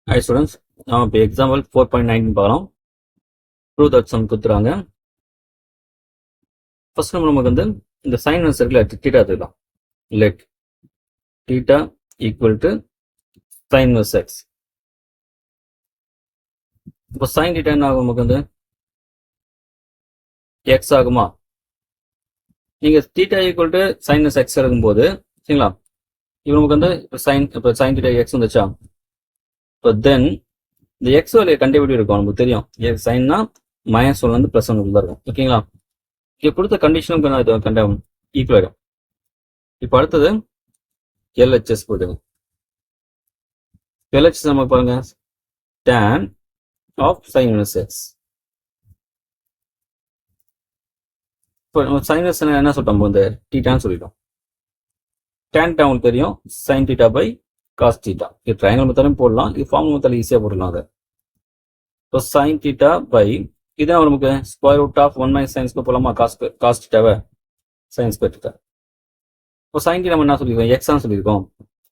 Hi students, now example 4.9 பார்க்கலாம். Prove that sum கொடுத்துறாங்க. First நமக்கு வந்து இந்த sin inverse இருக்குல்ல, theta எடுத்துக்கலாம். Let theta equal to sin inverse x. இப்போ sin theta என்ன ஆகும் நமக்கு வந்து x ஆகுமா? நீங்க theta equal to sin inverse x இருக்கும்போது சரிங்களா, இப்போ நமக்கு வந்து sin theta x வந்துச்சா, இப்போ தென் இந்த எக்ஸ் வேல்யூ கண்டிப்பாக இருக்கும், நமக்கு தெரியும் சைன்னா -1 வந்து +1 தான் இருக்கும். ஓகேங்களா, இங்கே கொடுத்த கண்டிஷனுக்கு கண்டாகும் ஈக்குவல் ஆகிடும். இப்போ அடுத்தது எல்ஹெச்எஸ் போடுங்க. எல்ஹெச்எஸ் நம்ம பாருங்க tan of sin inverse x. இப்போ sin inverse என்ன சொல்லிட்டோம், இந்த தீட்டான்னு சொல்லிட்டோம். tan உங்களுக்கு தெரியும் sin theta by cos theta. இது ட்ரையாங்கிள் மெத்தடும் போடலாம், இது ஃபார்முலா மெத்தட் ஈஸியாக போடலாம். அதை இப்போ sin theta by இதான் நமக்கு square root of 1 - sin square போலாமா, காஸ் theta sin ஸ்கொயர் theta. இப்போ sin theta நம்ம என்ன சொல்லியிருக்கோம், x தான் சொல்லியிருக்கோம்.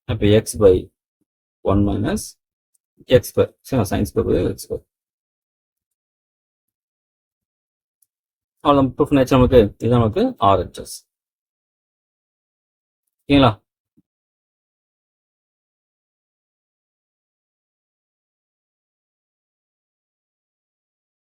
அப்போ x by 1 - x ஸ்கொயர், சரி sin square by x square. அவ்வளோ ப்ரூஃப் நேச்சர் நமக்கு, இது நமக்கு RHS. ஓகேங்களா.